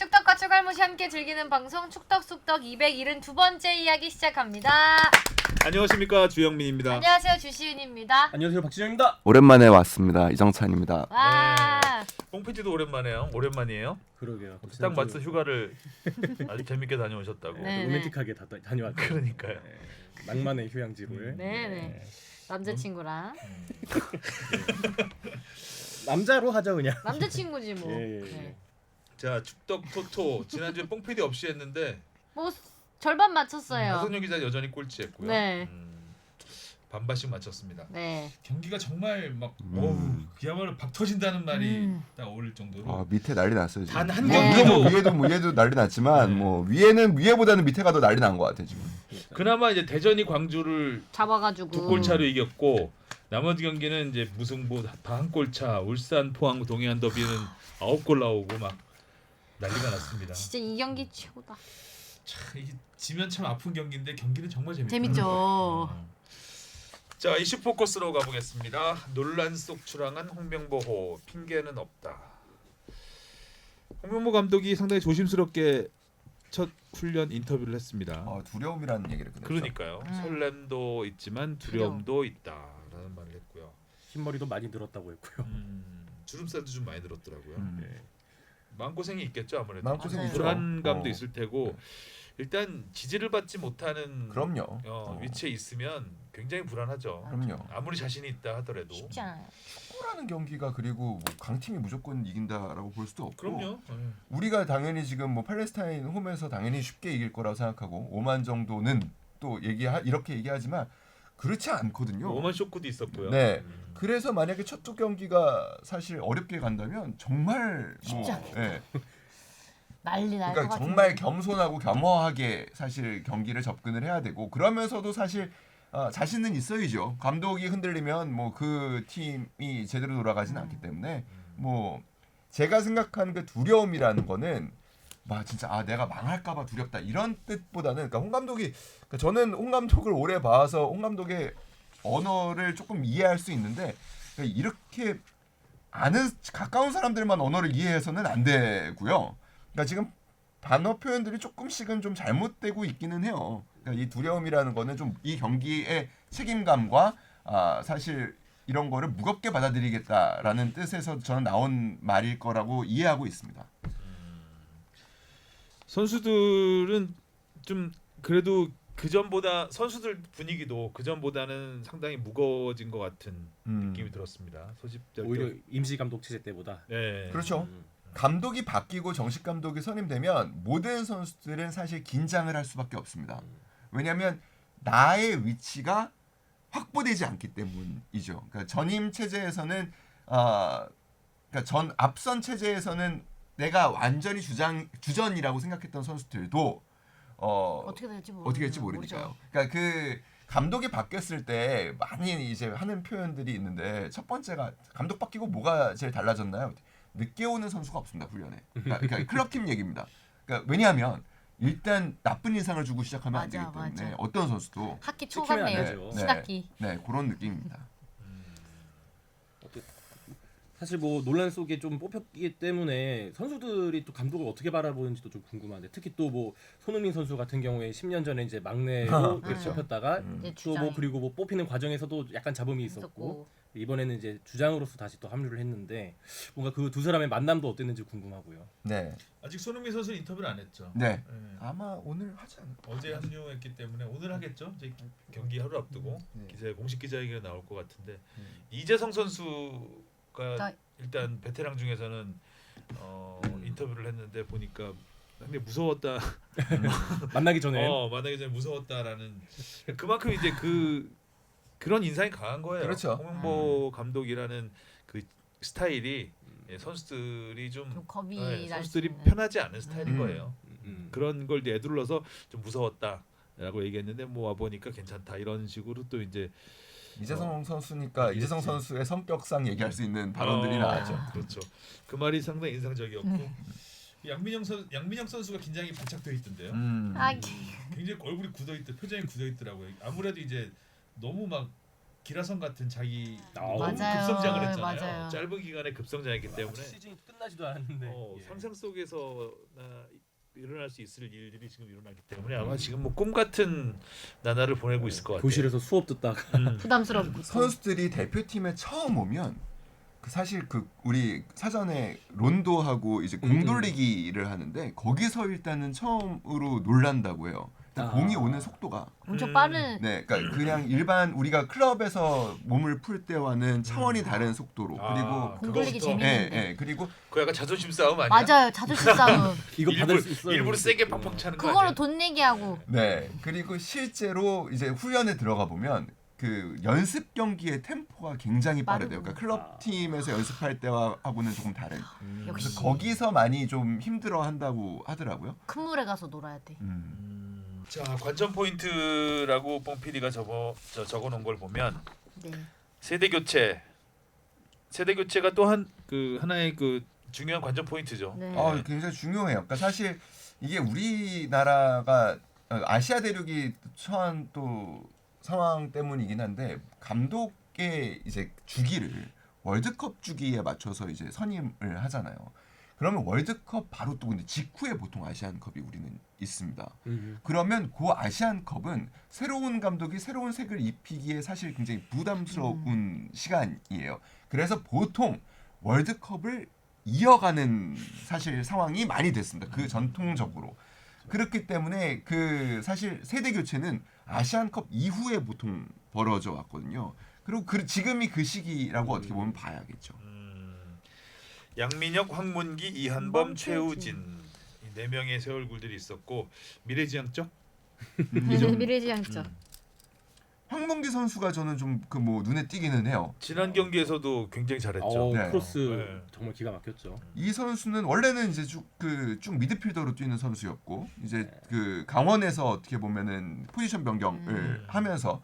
축덕과 추갈못이 함께 즐기는 방송 축덕숙덕 272번째 이야기 시작합니다. 안녕하십니까, 주영민입니다. 안녕하세요, 주시은입니다. 안녕하세요, 박진영입니다. 오랜만에 왔습니다. 이정찬입니다. 와. 뽕피디도 오랜만이에요. 그러게요. 딱 맞춰 휴가를 아주 재밌게 다녀오셨다고. 네. 로맨틱하게 다녀왔죠. 그러니까요. 네, 낭만의 휴양지를. 네네. 남자친구랑 남자로 하자 그냥. 남자친구지 뭐. 예, 예, 예. 네. 자, 축덕 토토 지난주에 뽕피디 없이 했는데 뭐 절반 맞췄어요. 하성룡 기자 여전히 꼴찌했고요. 네. 반반씩 맞췄습니다. 네. 경기가 정말 막 그야말로 박 터진다는 말이 딱 어울릴 정도로 밑에 난리 났어요 지금. 단 한 네. 경기도 위에도 난리 났지만 네. 뭐 위에보다는 밑에가 더 난리 난 것 같아 지금. 그나마 이제 대전이 광주를 잡아가지고 2골 차로 이겼고 나머지 경기는 이제 무승부 다 한 골 차. 울산, 포항, 동해안 더비는 9골 나오고 막 난리가 났습니다. 진짜 이 경기 최고다. 참 이게 지면 참 아픈 경기인데 경기는 정말 재밌다. 재밌죠. 자, 이슈 포커스로 가보겠습니다. 논란 속 출항한 홍명보호 핑계는 없다. 홍명보 감독이 상당히 조심스럽게 첫 훈련 인터뷰를 했습니다. 두려움이라는 얘기를 꺼냈죠. 그러니까요. 설렘도 있지만 두려움도 있다라는 말을 했고요. 흰머리도 많이 늘었다고 했고요. 주름살도 좀 많이 들었더라고요. 음. 네. 마음고생이 있겠죠 아무래도. 마음고생이 있죠. 불안감도 어. 있을 테고 일단 지지를 받지 못하는 그럼요. 위치에 있으면 굉장히 불안하죠. 그럼요. 아무리 자신이 있다 하더라도. 쉽지 않아요. 축구라는 경기가 그리고 뭐 강팀이 무조건 이긴다라고 볼 수도 없고. 그럼요. 우리가 당연히 지금 뭐 팔레스타인 홈에서 당연히 쉽게 이길 거라고 생각하고 5만 정도는 또 이렇게 얘기하지만 그렇지 않거든요. 오만 쇼크도 있었고요. 네. 그래서 만약에 첫 두 경기가 사실 어렵게 간다면 정말 쉽지 않겠다. 예. 난리 날 것 그러니까 같은데. 정말 겸손하고 겸허하게 사실 경기를 접근을 해야 되고 그러면서도 사실 자신은 있어야죠. 감독이 흔들리면 뭐 그 팀이 제대로 돌아가진 않기 때문에 뭐 제가 생각하는 그 두려움이라는 거는 막 진짜 내가 망할까봐 두렵다 이런 뜻보다는 그러니까 홍 감독이 그러니까 저는 홍 감독을 오래 봐서 홍 감독의 언어를 조금 이해할 수 있는데 그러니까 이렇게 아는 가까운 사람들만 언어를 이해해서는 안 되고요. 그러니까 지금 단어 표현들이 조금씩은 좀 잘못되고 있기는 해요. 그러니까 이 두려움이라는 거는 좀 이 경기의 책임감과 사실 이런 거를 무겁게 받아들이겠다라는 뜻에서 저는 나온 말일 거라고 이해하고 있습니다. 선수들은 좀 그래도 그 전보다 선수들 분위기도 그 전보다는 상당히 무거워진 것 같은 느낌이 들었습니다. 소집될 오히려 때. 임시 감독 체제 때보다. 네. 그렇죠. 감독이 바뀌고 정식 감독이 선임되면 모든 선수들은 사실 긴장을 할 수밖에 없습니다. 왜냐하면 나의 위치가 확보되지 않기 때문이죠. 그러니까 전임 체제에서는 그러니까 앞선 체제에서는 내가 완전히 주전이라고 생각했던 선수들도 어떻게 될지 모르니까요. 그러니까 그 감독이 바뀌었을 때 많이 이제 하는 표현들이 있는데 첫 번째가 감독 바뀌고 뭐가 제일 달라졌나요? 늦게 오는 선수가 없습니다 훈련에. 그러니까 클럽팀 얘기입니다. 그러니까 왜냐하면 일단 나쁜 인상을 주고 시작하면 안 되기 때문에 맞아. 어떤 선수도 학기 초 찍히면 안 같네요. 되죠. 신학기. 네 그런 느낌입니다. 사실 뭐 논란 속에 좀 뽑혔기 때문에 선수들이 또 감독을 어떻게 바라보는지도 좀 궁금한데 특히 또 뭐 손흥민 선수 같은 경우에 10년 전에 이제 막내로 그렇죠. 뽑혔다가 이제 또 뭐 주장에 그리고 뭐 뽑히는 과정에서도 약간 잡음이 있었고 이번에는 이제 주장으로서 다시 또 합류를 했는데 뭔가 그 두 사람의 만남도 어땠는지 궁금하고요. 네, 아직 손흥민 선수는 인터뷰를 안 했죠. 네. 네. 아마 오늘 하지 않을까. 어제 합류했기 때문에 오늘 하겠죠. 이제 경기 하루 앞두고 공식 기자회견 나올 것 같은데 이재성 선수가 일단 베테랑 중에서는 인터뷰를 했는데 보니까 상당히 무서웠다. 만나기 전에 만나기 전에 무서웠다라는 그만큼 이제 그런 인상이 강한 거예요. 그렇죠. 홍명보 감독이라는 그 스타일이 선수들이 좀 겁이 날 선수들이 수 있는. 편하지 않은 스타일인 거예요. 음. 그런 걸 이제 애둘러서 좀 무서웠다라고 얘기했는데 뭐 와 보니까 괜찮다 이런 식으로 또 이제 이재성 선수니까 이재성 선수의 성격상 얘기할 수 있는 발언들이 나왔죠. 그렇죠. 그 말이 상당히 인상적이었고 양민영 선수가 긴장이 바짝 돼 있던데요. 아, 굉장히 얼굴이 굳어 있더 표정이 굳어 있더라고요. 아무래도 이제 너무 막 기라성 같은 자기 너무 너무 맞아요. 급성장을 했잖아요. 맞아요. 짧은 기간에 급성장했기 때문에 시즌이 끝나지도 않았는데 예. 상상 속에서 일어날 수 있을 일들이 지금 일어나기 때문에 아마 지금 뭐 꿈 같은 나날을 보내고 있을 것 같아요. 교실에서 수업 듣다가 부담스럽고. 선수들이 대표팀에 처음 오면 그 사실 그 우리 사전에 론도하고 이제 공 돌리기를 하는데 거기서 일단은 처음으로 놀란다고 해요. 일단 공이 오는 속도가 엄청 빠른. 네, 그러니까 그냥 일반 우리가 클럽에서 몸을 풀 때와는 차원이 다른 속도로 그리고 공 돌리기 그거부터- 재밌는데. 그리고 그 약간 자존심 싸움 아니야? 맞아요. 자존심 싸움. 이거 받을 수 있어요. 일부러 세게 팍팍 차는 거 그걸로 아니야? 돈 내기 하고. 네, 그리고 실제로 이제 훈련에 들어가 보면 그 연습 경기의 템포가 굉장히 빠르대요. 그러니까 클럽 팀에서 연습할 때와 하고는 조금 다른. 역시 그래서 거기서 많이 좀 힘들어 한다고 하더라고요. 큰 물에 가서 놀아야 돼. 자, 관전 포인트라고 뽕 PD가 적어놓은 걸 보면 네. 세대 교체가 또 하나의 그 중요한 관전 포인트죠. 네. 굉장히 중요해요. 그러니까 사실 이게 우리나라가 아시아 대륙이 처한 또 상황 때문이긴 한데 감독의 이제 주기를 월드컵 주기에 맞춰서 이제 선임을 하잖아요. 그러면 월드컵 바로 또 근데 직후에 보통 아시안컵이 우리는 있습니다. 그러면 그 아시안컵은 새로운 감독이 새로운 색을 입히기에 사실 굉장히 부담스러운 시간이에요. 그래서 보통 월드컵을 이어가는 사실 상황이 많이 됐습니다. 그 전통적으로. 그렇기 때문에 그 사실 세대 교체는 아시안컵 이후에 보통 벌어져 왔거든요. 그리고 지금이 그 시기라고 어떻게 보면 봐야겠죠. 양민혁, 황문기, 이한범, 최우진 이 네 명의 새 얼굴들이 있었고 미래지향적 미래지향적. 황문기 선수가 저는 좀 그 뭐 눈에 띄기는 해요. 지난 경기에서도 굉장히 잘했죠. 네. 크로스 네. 정말 기가 막혔죠. 이 선수는 원래는 이제 쭉 미드필더로 뛰는 선수였고 이제 그 강원에서 어떻게 보면은 포지션 변경을 하면서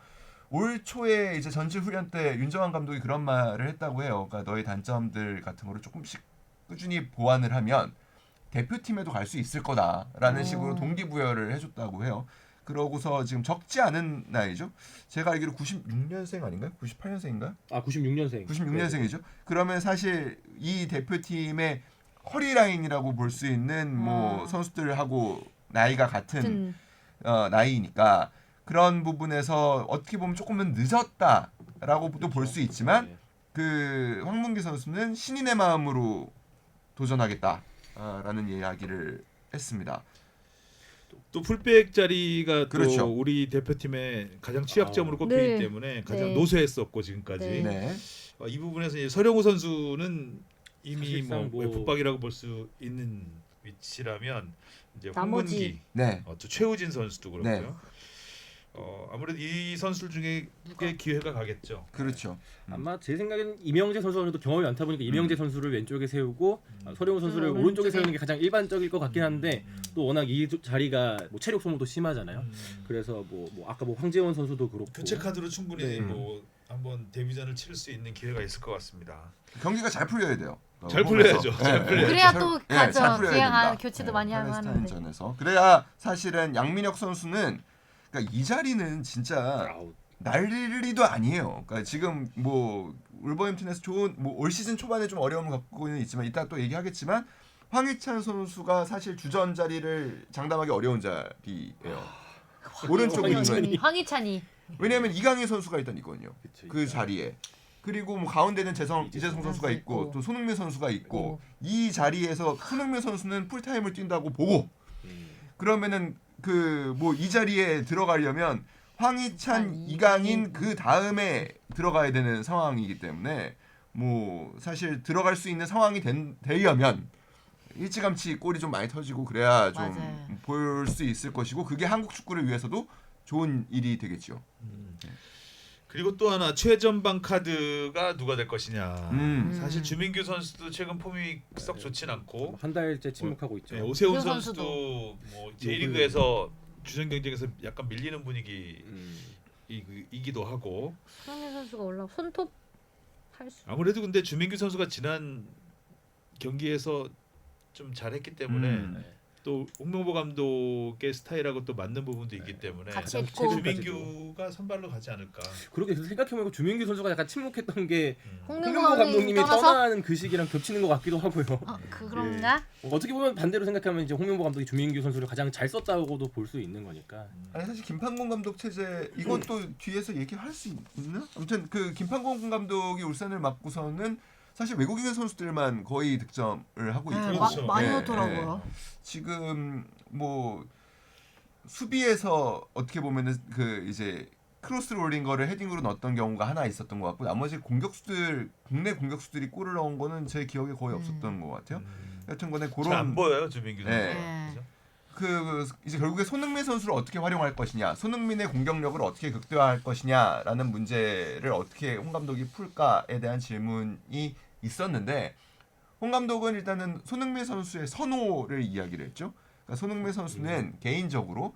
올 초에 이제 전지 훈련 때 윤정환 감독이 그런 말을 했다고 해요. 그러니까 너의 단점들 같은 거를 조금씩 꾸준히 보완을 하면 대표팀에도 갈 수 있을 거다라는 식으로 동기부여를 해줬다고 해요. 그러고서 지금 적지 않은 나이죠. 제가 알기로 96년생 아닌가요? 98년생인가요? 96년생. 96년생이죠. 그러면 사실 이 대표팀의 허리 라인이라고 볼 수 있는 뭐 선수들하고 나이가 같은 나이니까 그런 부분에서 어떻게 보면 조금은 늦었다라고도 볼 수 있지만 그 황문기 선수는 신인의 마음으로 도전하겠다라는 이야기를 했습니다. 또 풀백 자리가 그렇죠. 또 우리 대표팀의 가장 취약점으로 꼽히기 네. 때문에 가장 네. 노쇠했었고 지금까지 네. 네. 이 부분에서 이제 서령우 선수는 이미 사실상 뭐 뭐- 붙박이라고 볼 수 있는 위치라면 이제 나머지. 황문기, 네. 또 최우진 선수도 그렇고요. 네. 아무래도 이 선수들 중에 기회가 가겠죠. 그렇죠. 아마 제 생각에는 이명재 선수가 또 경험이 많다 보니까 이명재 선수를 왼쪽에 세우고 서령우 선수를 오른쪽에 오른쪽에. 세우는 게 가장 일반적일 것 같긴 한데 또 워낙 이 자리가 뭐 체력 소모도 심하잖아요. 그래서 뭐 아까 뭐 황재원 선수도 그렇고 교체 카드로 충분히 네. 뭐 한번 데뷔전을 치를 수 있는 기회가 있을 것 같습니다. 경기가 잘 풀려야 돼요. 잘 풀려야죠. 잘 풀려야죠. 그래야 또 가죠. 잘 풀려야 그냥 됩니다. 교체도 많이 하고 하는데. 팔레스타인전에서 그래야 사실은 양민혁 선수는 그러니까 이 자리는 진짜 아우, 난리도 아니에요. 그러니까 지금 뭐 울버햄튼에서 좋은 뭐 올 시즌 초반에 좀 어려움을 갖고는 있지만 이따 또 얘기하겠지만 황희찬 선수가 사실 주전 자리를 장담하기 어려운 자리예요. 오른쪽 윙은 황희찬이. 왜냐하면 이강인 선수가 일단 있거든요. 그쵸, 그 자리에. 그리고 뭐 가운데는 이재성 선수가 있고 있고. 또 손흥민 선수가 있고 이 자리에서 손흥민 선수는 풀타임을 뛴다고 보고 그러면은 그 뭐 이 자리에 들어가려면 황희찬, 이강인 그 다음에 들어가야 되는 상황이기 때문에 뭐 사실 들어갈 수 있는 상황이 되려면 일찌감치 골이 좀 많이 터지고 그래야 좀 맞아요. 볼 수 있을 것이고 그게 한국 축구를 위해서도 좋은 일이 되겠죠. 그리고 또 하나 최전방 카드가 누가 될 것이냐. 사실 음. 주민규 선수도 최근 폼이 썩 좋진 않고 한 달째 침묵하고 있죠. 네, 오세훈 오세훈 선수도 선수도. 뭐 J리그에서 주전 경쟁에서 약간 밀리는 음. 분위기이기도 하고 손흥민 선수가 올라 손톱 할 수. 아무래도 근데 주민규 선수가 지난 경기에서 좀 잘했기 때문에 또 홍명보 감독의 스타일하고 또 맞는 부분도 있기 때문에 같이 가장 했고. 최근까지도. 주민규가 선발로 가지 않을까. 그렇게 생각해보면 주민규 선수가 약간 침묵했던 게 홍명보 홍명보 감독님이 떠나서 떠나는 그 시기랑 겹치는 것 같기도 하고요. 그런가? 어떻게 보면 반대로 생각하면 이제 홍명보 감독이 주민규 선수를 가장 잘 썼다고도 볼 수 있는 거니까. 아니 사실 김판곤 감독 체제 이것도 뒤에서 얘기할 수 있나? 아무튼 그 김판곤 감독이 울산을 맡고서는 사실 외국인 선수들만 거의 득점을 하고 있고 그렇죠. 많이 예, 넣더라고요. 지금 뭐 수비에서 어떻게 보면은 그 이제 크로스를 올린 거를 헤딩으로 넣었던 경우가 하나 있었던 것 같고 나머지 공격수들 국내 공격수들이 골을 넣은 거는 제 기억에 거의 없었던 것 같아요. 여튼간에 잘안 그런 보여요 주민규 선수. 네. 그죠? 그 이제 결국에 손흥민 선수를 어떻게 활용할 것이냐, 손흥민의 공격력을 어떻게 극대화할 것이냐라는 문제를 어떻게 홍 감독이 풀까에 대한 질문이 있었는데 홍 감독은 일단은 손흥민 선수의 선호를 이야기를 했죠. 그러니까 손흥민 선수는 개인적으로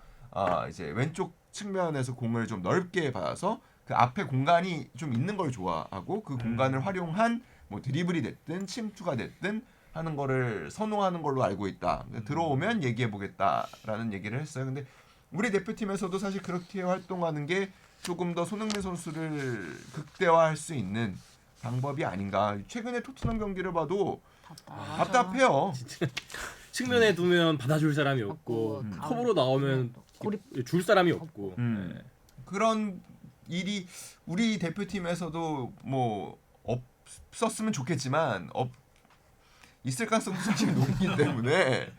이제 왼쪽 측면에서 공을 좀 넓게 받아서 그 앞에 공간이 좀 있는 걸 좋아하고 그 공간을 활용한 뭐 드리블이 됐든 침투가 됐든 하는 거를 선호하는 걸로 알고 있다. 들어오면 얘기해 보겠다라는 얘기를 했어요. 근데 우리 대표팀에서도 사실 그렇게 활동하는 게 조금 더 손흥민 선수를 극대화할 수 있는 방법이 아닌가. 최근에 토트넘 경기를 봐도 답답해요. 측면에 두면 받아줄 사람이 없고 없고, 컵으로 나오면 줄 사람이 없고. 네. 그런 일이 우리 대표팀에서도 뭐 없었으면 좋겠지만 있을 가능성도 사실 높기 때문에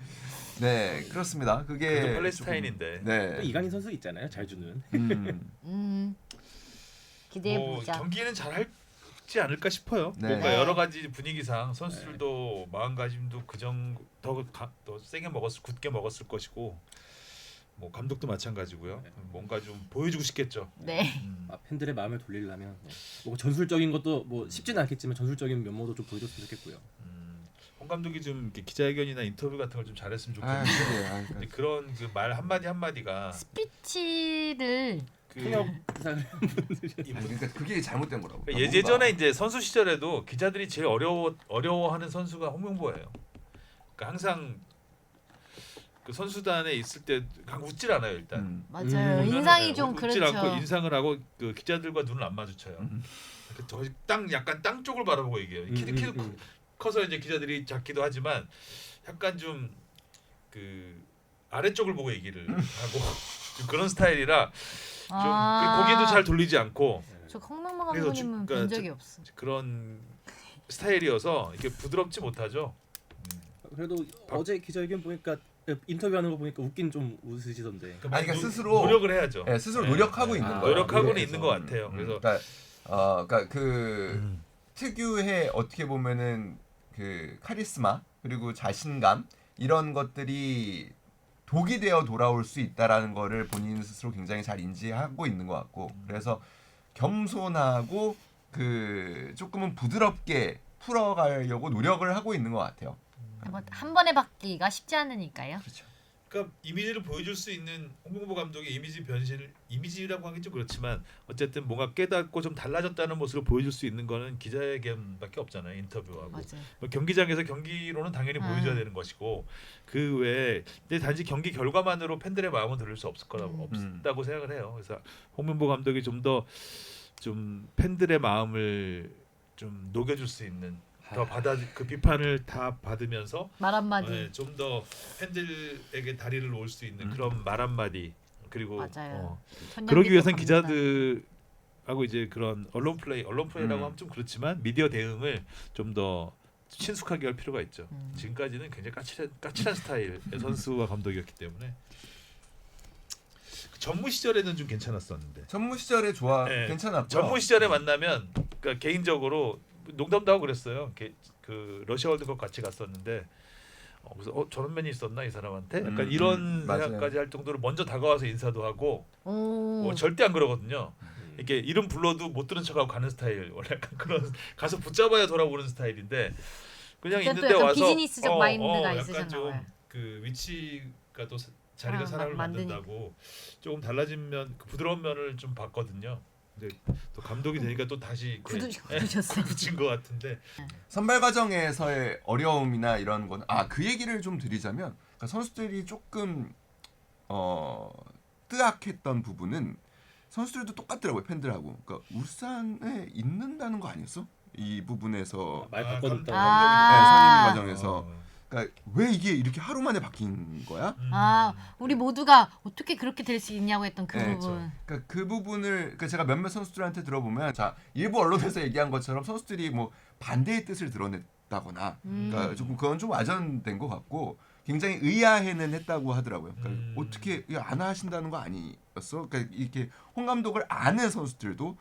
네 그렇습니다. 그게 그래도 팔레스타인인데. 조금, 네. 이강인 선수 있잖아요, 잘 주는. 기대해 뭐 보자. 경기는 잘할지 않을까 싶어요. 네. 뭔가 여러 가지 분위기상 선수들도 마음가짐도 더 세게 굳게 먹었을 것이고 뭐 감독도 마찬가지고요. 뭔가 좀 보여주고 싶겠죠. 네. 팬들의 마음을 돌리려면 뭐 전술적인 것도 뭐 쉽지는 않겠지만 전술적인 면모도 좀 보여줬으면 좋겠고요. 홍 감독이 좀 이렇게 기자회견이나 인터뷰 같은 걸 좀 잘했으면 좋겠는데 그래. 근데 그런 그 말 한마디 한마디가 스피치를 그 통역 부상을 그러니까 그게 잘못된 거라고. 예전에 이제 선수 시절에도 기자들이 제일 어려워하는 선수가 홍명보예요. 그러니까 항상 그 선수단에 있을 때 웃질 않아요 일단. 맞아요. 인상이 좀 웃질 그렇죠. 않고 인상을 하고 그 기자들과 눈을 안 마주쳐요. 약간 땅 쪽을 바라보고 얘기해요. 키도 커서 이제 기자들이 작기도 하지만 약간 좀 그 아래쪽을 보고 얘기를 하고 좀 그런 스타일이라 좀 고개도 잘 돌리지 않고 저 홍명보 그래서 감독님은 그러니까 본 적이 없어. 그런 스타일이어서 이렇게 부드럽지 못하죠. 그래도 어제 기자회견 보니까 인터뷰하는 거 보니까 웃긴 좀 웃으시던데. 그러니까 스스로 노력을 해야죠. 네, 스스로 노력하고 있는 거예요. 노력하고는 그래서, 있는 것 같아요. 그래서 그러니까 그 특유의 어떻게 보면은 그 카리스마 그리고 자신감 이런 것들이 독이 되어 돌아올 수 있다라는 거를 본인 스스로 굉장히 잘 인지하고 있는 것 같고 그래서 겸손하고 그 조금은 부드럽게 풀어가려고 노력을 하고 있는 것 같아요. 한 번에 받기가 쉽지 않으니까요. 그렇죠. 그러니까 이미지를 보여줄 수 있는 홍명보 감독의 이미지 변신을 이미지라고 하긴 좀 그렇지만 어쨌든 뭔가 깨닫고 좀 달라졌다는 모습을 보여줄 수 있는 거는 기자회견밖에 없잖아요. 인터뷰하고 맞아요. 뭐 경기장에서 경기로는 당연히 보여줘야 되는 것이고 그 외에 근데 단지 경기 결과만으로 팬들의 마음은 돌릴 수 없다고 생각을 해요. 그래서 홍명보 감독이 좀 더 좀 팬들의 마음을 좀 녹여줄 수 있는 더 그 비판을 다 받으면서 말 한마디. 좀 더 팬들에게 다리를 놓을 수 있는 그런 말 한마디 그리고 맞아요. 그러기 위해서는 갑니다. 기자들하고 이제 그런 언론 플레이라고 하면 좀 그렇지만 미디어 대응을 좀 더 친숙하게 할 필요가 있죠. 지금까지는 굉장히 까칠한 스타일의 선수와 감독이었기 때문에 전무 시절에는 좀 괜찮았었는데 전무 시절에 네, 괜찮았고요. 전무 시절에 만나면 그러니까 개인적으로 농담도 하고 그랬어요. 그 러시아 월드컵 같이 갔었는데 그래서 저런 면이 있었나 이 사람한테 약간 이런 맞아요. 생각까지 할 정도로 먼저 다가와서 인사도 하고 오. 절대 안 그러거든요. 이렇게 이름 불러도 못 들은 척하고 가는 스타일. 원래 약간 그런 가서 붙잡아야 돌아오는 스타일인데 그냥 그때 또 있는데 약간 와서 비즈니스적 마인드가 약간 있으셨나 좀 봐요. 그 위치가 또 자리가 사람을 만드니까. 만든다고 조금 달라진 면 그 부드러운 면을 좀 봤거든요. 근데 또 감독이 되니까 또 다시 굳으셨어요. 굳은 것 같은데 선발 과정에서의 어려움이나 이런 거는 그 얘기를 좀 드리자면 그러니까 선수들이 조금 뜨악했던 부분은 선수들도 똑같더라고요, 팬들하고. 그러니까 울산에 있는다는 거 아니었어? 이 부분에서 말 바꿔줬다. 선임 과정에서 그러니까 왜 이게 이렇게 하루 만에 바뀐 거야? 우리 모두가 어떻게 그렇게 될 수 있냐고 했던 그 네, 부분. 그러니까 그 부분을 그러니까 제가 몇몇 선수들한테 들어보면 자 일부 언론에서 얘기한 것처럼 선수들이 뭐 반대의 뜻을 드러냈다거나 그러니까 조금 그건 좀 와전된 것 같고 굉장히 의아해는 했다고 하더라고요. 그러니까 어떻게 안 하신다는 거 아니었어? 그러니까 이렇게 홍 감독을 아는 선수들도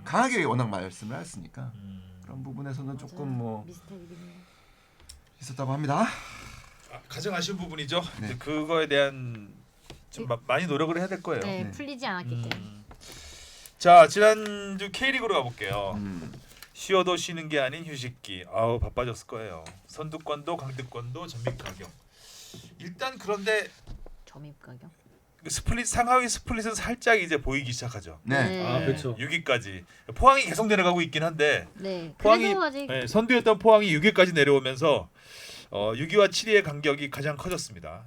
강하게 워낙 말씀을 했으니까 그런 부분에서는 조금 뭐 미스테리네. 있었다고 합니다. 가장 아쉬운 부분이죠. 네. 이제 그거에 대한 좀 많이 노력을 해야 될 거예요. 네, 네. 풀리지 않았기 때문에. 자, 지난주 K리그로 가볼게요. 쉬어도 쉬는 게 아닌 휴식기. 아우 바빠졌을 거예요. 선두권도 강등권도 전민 가격. 일단 그런데 점입 가격. 스플릿 상하위 스플릿은 살짝 이제 보이기 시작하죠. 네. 아 그렇죠. 6위까지 포항이 계속 내려가고 있긴 한데 네. 포항이 그래도 아직 선두였던 포항이 6위까지 내려오면서 6위와 7위의 간격이 가장 커졌습니다.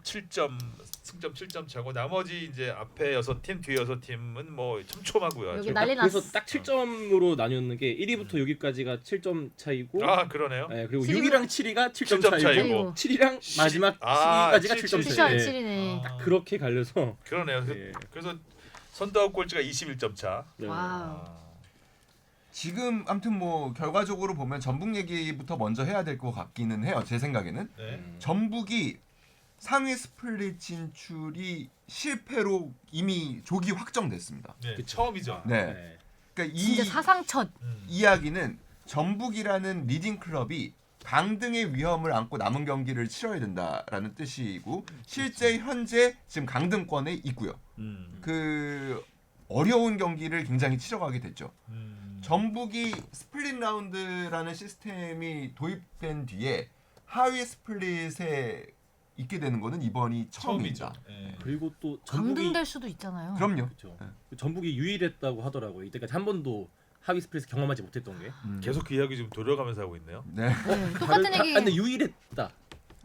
7점 승점 7점 차고 나머지 이제 앞에 6팀 뒤에 6팀은 뭐 촘촘하고요. 여기 난리 그래서 났어. 딱 7점으로 나뉘었는 게 1위부터 6위까지가 7점 차이고 아 그러네요. 네, 그리고 7위 6위랑 7위가 7점 7점 차이고. 차이고 7위랑 마지막 아, 10위까지가 7점 7점 차이. 칠점 칠이네. 아, 그렇게 갈려서 그러네요. 예. 그래서 선두하고 꼴찌가 21점 차. 네. 와우. 아, 지금 아무튼 뭐 결과적으로 보면 전북 얘기부터 먼저 해야 될 것 같기는 해요. 제 생각에는 네. 전북이 상위 스플릿 진출이 실패로 이미 조기 확정됐습니다. 네. 그쵸. 처음이죠. 네. 네. 그러니까 진짜 이 사상 첫. 이야기는 전북이라는 리딩 클럽이 강등의 위험을 안고 남은 경기를 치러야 된다라는 뜻이고 실제 현재 지금 강등권에 있고요. 그 어려운 경기를 굉장히 치러가게 됐죠. 전북이 스플릿 라운드라는 시스템이 도입된 뒤에 하위 스플릿에 있게 되는 거는 이번이 처음이죠. 처음입니다. 네. 그리고 또 전북이 강등될 수도 있잖아요. 그럼요. 그렇죠. 전북이 유일했다고 하더라고요. 이때까지 한 번도 하위 스플릿 경험하지 못했던 게. 계속 그 이야기 좀 돌려가면서 하고 있네요. 네. 네, 똑같은 얘기. 근데 유일했다.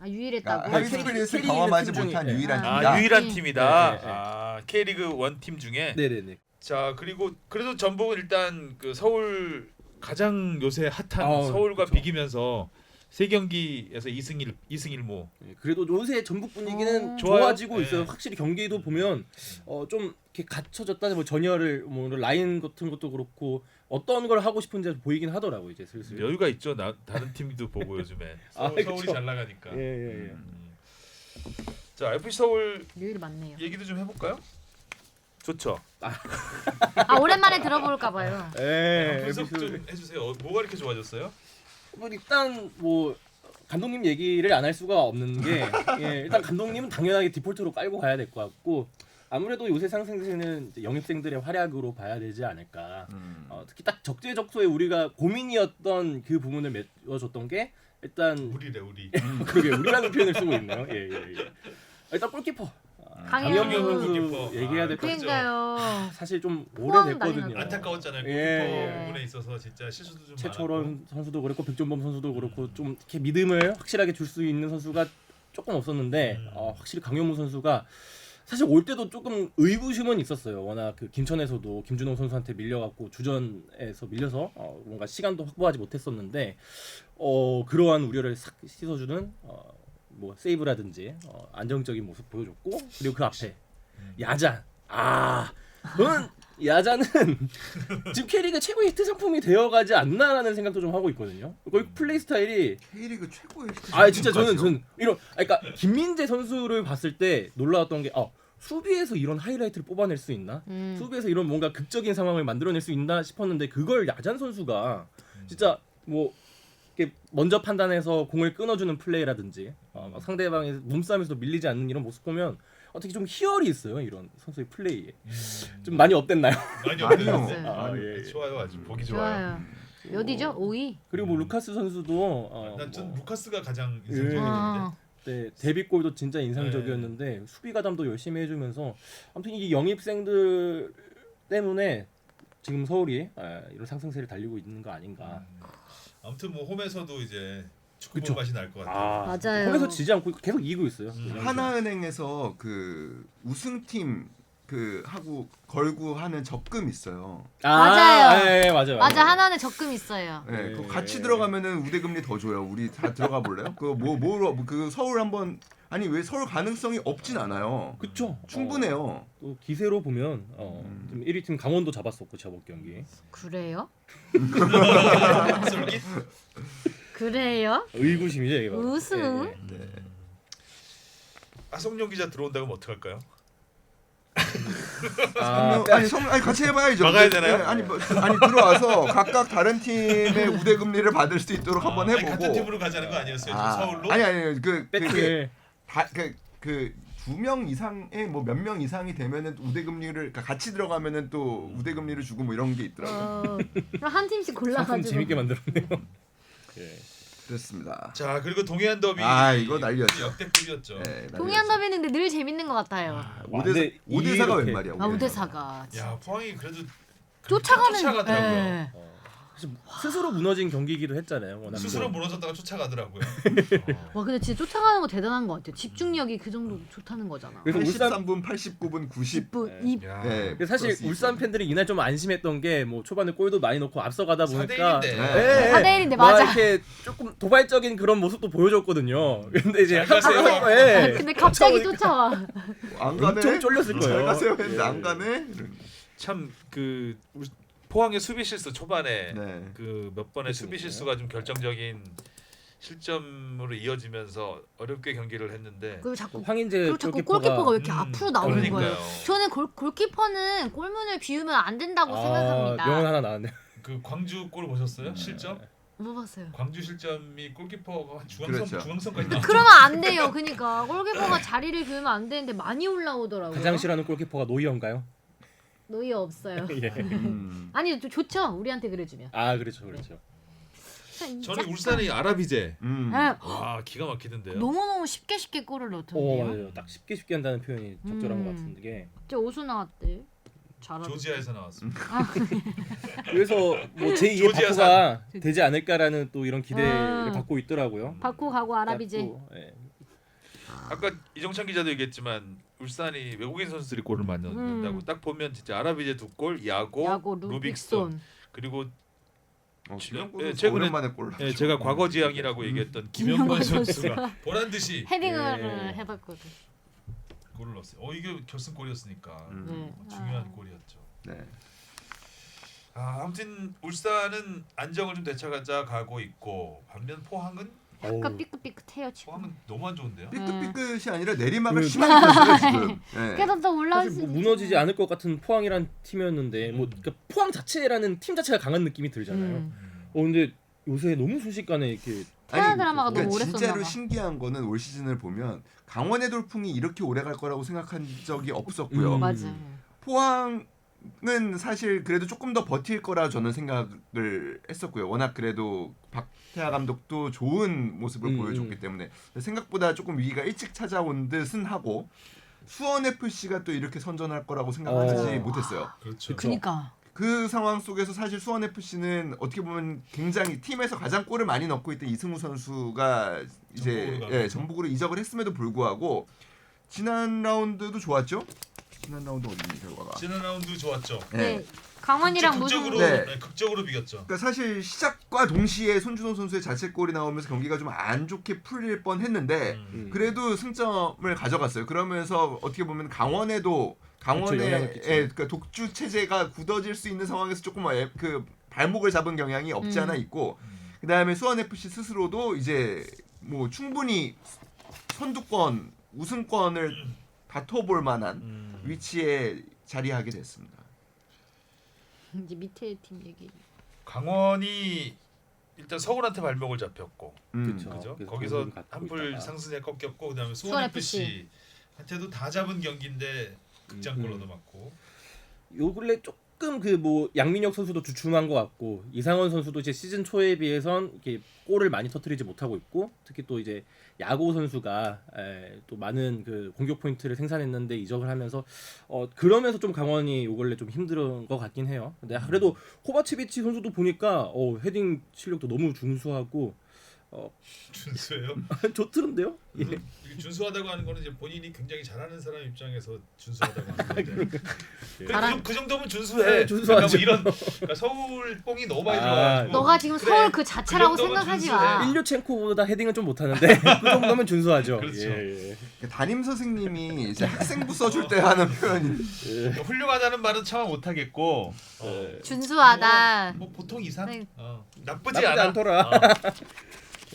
유일했다고. 그러니까 하위 K- 스플릿을 K리그는 경험하지 팀 중에- 못한 네. 유일한 아, 팀이다. 유일한 네. 팀이다. 네, 네, 네. K리그 원 팀 중에. 네네네. 자 그리고 그래도 전북은 일단 그 서울 가장 요새 핫한 서울과 그쵸. 비기면서 세 경기에서 2승 1무. 네, 그래도 요새 전북 분위기는 좋아요. 좋아지고 네. 있어요. 확실히 경기도 보면 좀 이렇게 갖춰졌다. 뭐 전열을 뭐 라인 같은 것도 그렇고 어떤 걸 하고 싶은지 보이긴 하더라고요. 이제 슬슬. 여유가 있죠. 다른 팀도 보고 요즘에 서울이 그쵸. 잘 나가니까. 예. 자 FC 서울 유일이 많네요. 얘기도 좀 해볼까요? 좋죠. 오랜만에 들어볼까 봐요. 예. 분석 좀 해주세요. 뭐가 이렇게 좋아졌어요? 뭐 일단 뭐 감독님 얘기를 안 할 수가 없는 게 일단 감독님은 당연하게 디폴트로 깔고 가야 될 것 같고 아무래도 요새 상승세는 이제 영입생들의 활약으로 봐야 되지 않을까. 특히 딱 적재적소에 우리가 고민이었던 그 부분을 메워줬던 게 일단 우리래 우리. 그게 우리라는 표현을 쓰고 있네요. 예. 일단 골키퍼 강현무 강현무 선수 골키퍼. 얘기해야 될 것 같죠. 그러니까요. 사실 좀 포항 오래됐거든요. 난리 났죠. 안타까웠잖아요. 예. 골키퍼 부분에 있어서 진짜 실수도 좀 많았고. 최철원 선수도 그렇고 백종범 선수도 그렇고 좀 이렇게 믿음을 확실하게 줄 수 있는 선수가 조금 없었는데 확실히 강현무 선수가 사실 올 때도 조금 의구심은 있었어요. 워낙 그 김천에서도 김준호 선수한테 밀려갖고 주전에서 밀려서 뭔가 시간도 확보하지 못했었는데 그러한 우려를 싹 씻어주는 뭐 세이브라든지 안정적인 모습 보여줬고 그리고 그 앞에 야잔 그건 야자는 지금 K리그 최고의 히트 상품이 되어가지 않나라는 생각도 좀 하고 있거든요. 거의 플레이 스타일이 K리그 최고의 진짜 저는 이런 그러니까 김민재 선수를 봤을 때 놀라웠던 게 수비에서 이런 하이라이트를 뽑아낼 수 있나? 수비에서 이런 뭔가 극적인 상황을 만들어낼 수 있나 싶었는데 그걸 야잔 선수가 진짜 뭐 이렇게 먼저 판단해서 공을 끊어주는 플레이라든지 막 상대방의 몸싸움에서도 밀리지 않는 이런 모습 보면 어떻게 좀 희열이 있어요. 이런 선수의 플레이에 좀 많이 업됐나요? 많이 아니요. 없는데. 예. 좋아요. 아주 보기 좋아요. 좋아요. 몇이죠? 5위? 그리고 뭐 루카스 선수도 난전 루카스가 가장 예. 인상적이었는데. 네, 데뷔골도 진짜 인상적이었는데 수비 가담도 열심히 해주면서 아무튼 이 영입생들 때문에 지금 서울이 이런 상승세를 달리고 있는 거 아닌가. 아무튼 뭐 홈에서도 이제 축구 그쵸. 맛이 날 것 같아요. 맞아요. 홈에서 지지 않고 계속 이기고 있어요. 하나은행에서 그 우승팀 그 하고 걸고 하는 적금 있어요. 맞아요. 네, 맞아요. 맞아 하나는 적금 있어요. 네, 네. 그 같이 들어가면은 우대금리 더 줘요. 우리 다 들어가 볼래요? 그 서울 한번 아니 왜 서울 가능성이 없진 않아요. 그쵸. 충분해요. 또 기세로 보면 지금 1위 팀 강원도 잡았었고 저번 경기. 그래요? 솔깃? 그래요? 의구심이죠 이게. 바로. 우승? 예, 예. 송룡 기자 들어온다고 하면 어떡할까요? 아니 같이 해봐야죠. 막아야 되나요? 네, 아니 들어와서 각각 다른 팀의 우대금리를 받을 수 있도록 한번 해보고. 같은 팀으로 가자는 거 아니었어요? 지금 서울로? 아니 배틀. 그 2명 이상의 뭐 몇 명 이상이 되면은 우대금리를 그러니까 같이 들어가면은 또 우대금리를 주고 뭐 이런 게 있더라고요. 그럼 한 팀씩 상품 골라가지고. 재밌게 만들었네요. 예. 그렇습니다. 자 그리고 동해안 더비 이거 난리였죠. 역대급이었죠. 네, 동해안 더비는 근데 늘 재밌는 것 같아요. 근데 5대4가 웬 이렇게- 말이야? 아 5대4가 야 포항이 그래도 쫓아가더라고요. 쫓아가더라고요. 사실 스스로 무너진 경기이기도 했잖아요. 워낙 스스로 뭐. 무너졌다가 쫓아가더라고요. 와 근데 진짜 쫓아가는 거 대단한 것 같아요. 집중력이 그 정도 좋다는 거잖아. 그래서 울산 83분, 89분, 90. 10분, 네. 2 야, 네. 근데 사실 플러스 울산 이분. 팬들이 이날 좀 안심했던 게 뭐 초반에 골도 많이 넣고 앞서가다 4대 보니까 1인데. 네. 4대 1인데 막 맞아. 이렇게 조금 도발적인 그런 모습도 보여줬거든요. 근데 이제 잘 가세요. 예. 근데 갑자기 쫓아와. 안 가네. 엄청 쫄렸을 잘 거예요. 가세요 했는데 예. 안 가네. 참그 포항의 수비 실수 초반에 네. 그 몇 번의 수비 실수가 좀 결정적인 실점으로 이어지면서 어렵게 경기를 했는데 그리고 자꾸 황인재 그리고 자꾸 골키퍼가 왜 이렇게 앞으로 나오는 그러니까요. 거예요? 저는 골키퍼는 골문을 비우면 안 된다고 생각합니다. 명언 하나 나왔네요. 그 광주 골 보셨어요? 실점? 못 봤어요. 광주 실점이 골키퍼가 한 그렇죠. 중앙선까지 나왔죠. 그러면 안 돼요. 그러니까 골키퍼가 자리를 비우면 안 되는데 많이 올라오더라고요. 가장 싫어하는 골키퍼가 노이어인가요? 노이 없어요. 예. 아니 좋죠. 우리한테 그래주면. 아 그렇죠, 그렇죠. 저는 울산의 아라비제 네. 와 기가 막히던데요. 너무너무 쉽게 골을 넣던데요. 맞아요. 딱 쉽게 한다는 표현이 적절한 것 같은 게. 저 오수 나왔대. 잘하고. 조지아에서 나왔습니다. 그래서 뭐 제2의 조지아 바쿠가 되지 않을까라는 또 이런 기대를 아. 받고 있더라고요. 바쿠 가고 아라비제. 또, 예. 아까 이정찬 기자도 얘기했지만 울산이 외국인 선수들이 골을 많이 넣는다고 딱 보면 진짜 아라비제 2골, 야고, 루빅손 그리고 김영권 최근에- 오랜만에 골. 예, 제가 과거 지향이라고 얘기했던 김영권 선수가 보란 듯이 헤딩을 예. 해봤거든. 골을 넣었어요. 이게 결승골이었으니까 네. 중요한 아. 골이었죠. 네. 아무튼 울산은 안정을 좀 되찾아 가고 있고 반면 포항은 약간 삐끗삐끗해요 지금. 포항은 너무 안 좋은데요. 삐끗삐끗이 아니라 내리막을 그- 심하게 쳤어요 지금. 네. 그래도 또 올라올 사실 수 뭐 있죠. 무너지지 않을 것 같은 포항이란 팀이었는데 뭐 그러니까 포항 자체라는 팀 자체가 강한 느낌이 들잖아요. 근데 요새 너무 순식간에 이렇게 태아 드라마가 그러니까 너무 오래 진짜로 썼나 봐. 신기한 거는 올 시즌을 보면 강원의 돌풍이 이렇게 오래 갈 거라고 생각한 적이 없었고요. 맞아. 포항은 사실 그래도 조금 더 버틸 거라 저는 생각을 했었고요. 워낙 그래도 박태하 감독도 좋은 모습을 보여줬기 때문에 생각보다 조금 위기가 일찍 찾아온 듯은 하고 수원 FC가 또 이렇게 선전할 거라고 생각하지 못했어요. 그렇죠. 그니까. 그 상황 속에서 사실 수원 FC는 어떻게 보면 굉장히 팀에서 가장 골을 많이 넣고 있던 이승우 선수가 이제 전북으로 가면서. 전북으로 이적을 했음에도 불구하고 지난 라운드도 좋았죠. 지난 라운드 어디니 결과가? 지난 라운드 좋았죠. 네. 강원이랑 무슨 극적으로 네. 극적으로 비겼죠. 그러니까 사실 시작과 동시에 손준호 선수의 자책골이 나오면서 경기가 좀 안 좋게 풀릴 뻔했는데 그래도 승점을 가져갔어요. 그러면서 어떻게 보면 강원에도 그렇죠, 영향을 강원의 끼치죠. 그러니까 독주 체제가 굳어질 수 있는 상황에서 조금 그 발목을 잡은 경향이 없지 않아 있고 그다음에 수원 FC 스스로도 이제 뭐 충분히 선두권 우승권을 다퉈볼 만한 위치에 자리하게 됐습니다. 이제 밑에 팀 얘기. 강원이 일단 서울한테 발목을 잡혔고 그렇죠. 그죠? 그래서 거기서 경기를 갖고 한풀 있다가. 상승에 꺾였고 그다음에 수원 수원 FC한테도 다 잡은 경기인데 극장골 얻어맞고 요 근래 조금 그 뭐 양민혁 선수도 주춤한 것 같고 이상원 선수도 이제 시즌 초에 비해선 이렇게 골을 많이 터뜨리지 못하고 있고 특히 또 이제 야고 선수가 또 많은 그 공격 포인트를 생산했는데 이적을 하면서 그러면서 좀 강원이 요 근래 좀 힘든 것 같긴 해요. 근데 그래도 코바체비치 선수도 보니까 헤딩 실력도 너무 준수하고 준수해요? 좋던데요? 예. 이게 준수하다고 하는 거는 이제 본인이 굉장히 잘하는 사람 입장에서 준수하다고 하는 건데 그 정도면 준수해. 준수하죠. 이런 그러니까 서울 뽕이 너무 많이 아, 들어가지고 너가 지금 그래, 서울 그 자체라고 그 정도면 생각하지 준수해. 마. 일류첸코보다 헤딩은 좀 못하는데 그 정도면 준수하죠. 그렇죠. 예. 담임 선생님이 이제 학생부 써줄 때 하는 표현이 그러니까 훌륭하다는 말은 차마 못하겠고 준수하다. 뭐 보통 이상 네. 나쁘지 나쁘지 않아. 않더라.